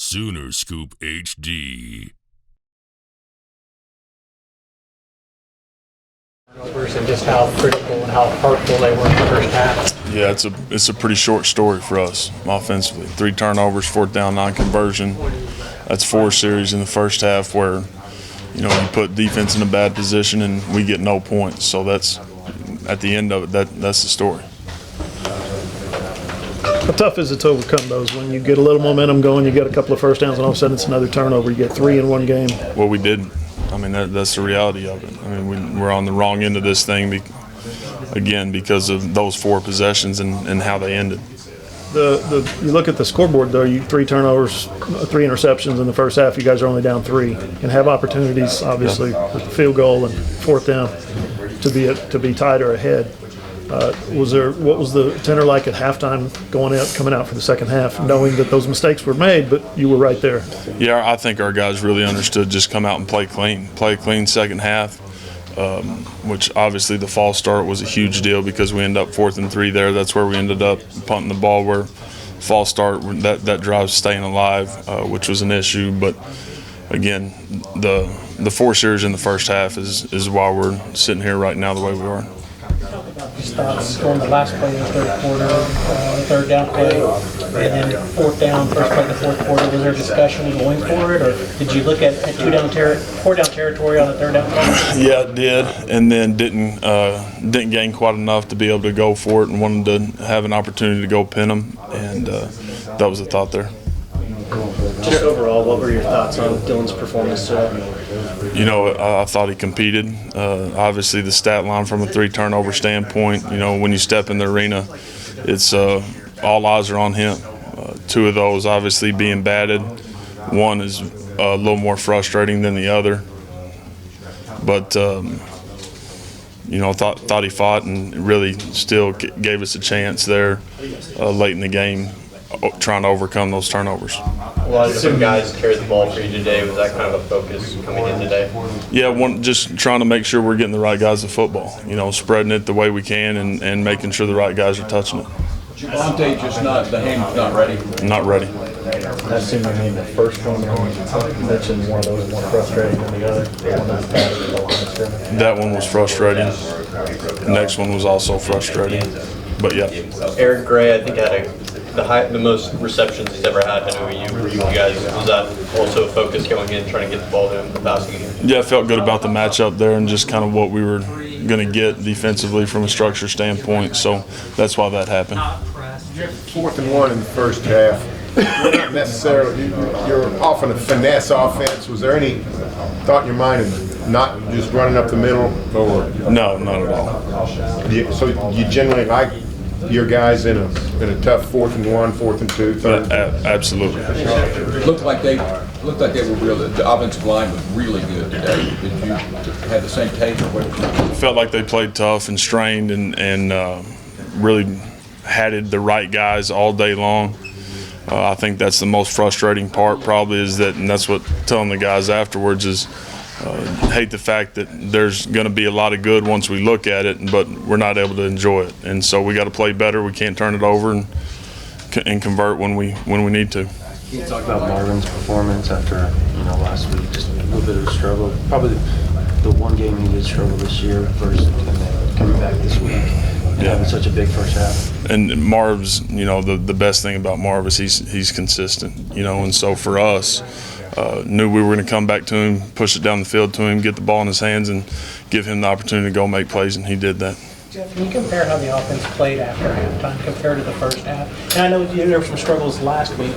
Sooner Scoop HD. And just how critical and how hurtful they were in the first half. Yeah, it's a pretty short story for us offensively. 3 turnovers, 4th down, non-conversion. That's 4 series in the first half where, you put defense in a bad position and we get no points. So that's, at the end of it, that's the story. How tough is it to overcome those when you get a little momentum going, you get a couple of first downs, and all of a sudden it's another turnover, you get 3 in one game? Well, we didn't. I mean, that's the reality of it. I mean, we're on the wrong end of this thing, again, because of those 4 possessions and how they ended. You look at the scoreboard, though, 3 turnovers, 3 interceptions in the first half. You guys are only down 3 and have opportunities, obviously, with the field goal and 4th down to be tied or ahead. What was the tenor like at halftime coming out for the second half, knowing that those mistakes were made, but you were right there? Yeah, I think our guys really understood just come out and play clean second half, which obviously the false start was a huge deal because we ended up 4th and 3 there. That's where we ended up punting the ball where false start, that drive's staying alive, which was an issue. But again, the 4 series in the first half is why we're sitting here right now the way we are. Just scoring the last play of the third quarter, the 3rd down play, and then 4th down, first play of the 4th quarter. Was there discussion going for it, or did you look at 4 down territory on the 3rd down play? Yeah, it did, and then didn't gain quite enough to be able to go for it, and wanted to have an opportunity to go pin them, and that was the thought there. Just overall, what were your thoughts on Dylan's performance today? I thought he competed. Obviously, the stat line from a 3 turnover standpoint, when you step in the arena, it's all eyes are on him. 2 of those obviously being batted. 1 is a little more frustrating than the other. But, thought he fought and really still gave us a chance there late in the game, trying to overcome those turnovers. A lot of different guys carried the ball for you today. Was that kind of a focus coming in today? Yeah, just trying to make sure we're getting the right guys to football. Spreading it the way we can and making sure the right guys are touching it. Javante just the hand's not ready. Not ready. That seemed to me the first one. You mentioned one of those more frustrating than the other. That one was frustrating. The next one was also frustrating. But yeah. Eric Gray, I think, had the most receptions he's ever had. I know you guys, was that also a focus going in, trying to get the ball to him for passing game? Yeah, I felt good about the matchup there and just kind of what we were going to get defensively from a structure standpoint. So that's why that happened. 4th and 1 in the first half. You're not necessarily, you're often a finesse offense. Was there any thought in your mind of not just running up the middle? Or No, not at all. So you generally like your guys in a tough 4th and 1, 4th and 2, 3rd? Absolutely. It looked like they were real. The offensive line was really good today. Did you have the same take? Felt like they played tough and strained and really had the right guys all day long. I think that's the most frustrating part probably is that, and that's what telling the guys afterwards is hate the fact that there's going to be a lot of good once we look at it, but we're not able to enjoy it. And so we got to play better. We can't turn it over and convert when we need to. Can you talk about Marvin's performance after last week? Just a little bit of a struggle. Probably the one game he did struggle this year versus coming back this week. Having such a big first half. And Marv's, the best thing about Marv is he's consistent, and so for us, knew we were going to come back to him, push it down the field to him, get the ball in his hands, and give him the opportunity to go make plays, and he did that. Jeff, can you compare how the offense played after halftime compared to the first half? And I know there were some struggles last week.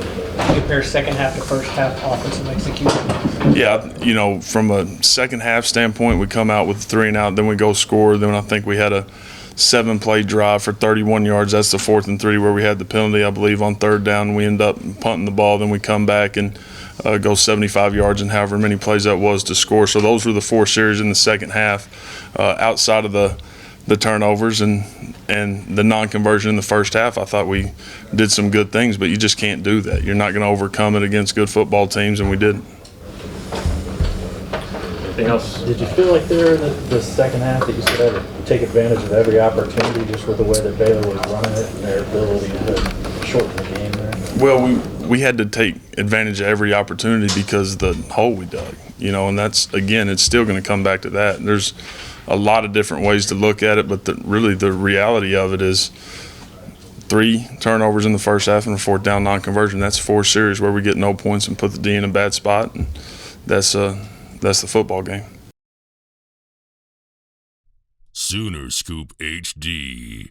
Compare second half to first half offensive execution. Yeah, from a second half standpoint, we come out with 3 and out, then we go score. Then I think we had a 7-play drive for 31 yards. That's the 4th and 3 where we had the penalty, I believe, on 3rd down. We end up punting the ball. Then we come back and go 75 yards and however many plays that was to score. So those were the 4 series in the second half. Outside of the turnovers and the non-conversion in the first half, I thought we did some good things, but you just can't do that. You're not going to overcome it against good football teams, and we didn't. Anything else? Did you feel like there in the second half that you said had to take advantage of every opportunity just with the way that Baylor was running it and their ability to shorten the game there? Well, we had to take advantage of every opportunity because of the hole we dug, and that's, again, it's still going to come back to that. And there's a lot of different ways to look at it, but really the reality of it is 3 turnovers in the first half and a 4th down non-conversion. That's 4 series where we get no points and put the D in a bad spot, and that's the football game. Sooner Scoop HD.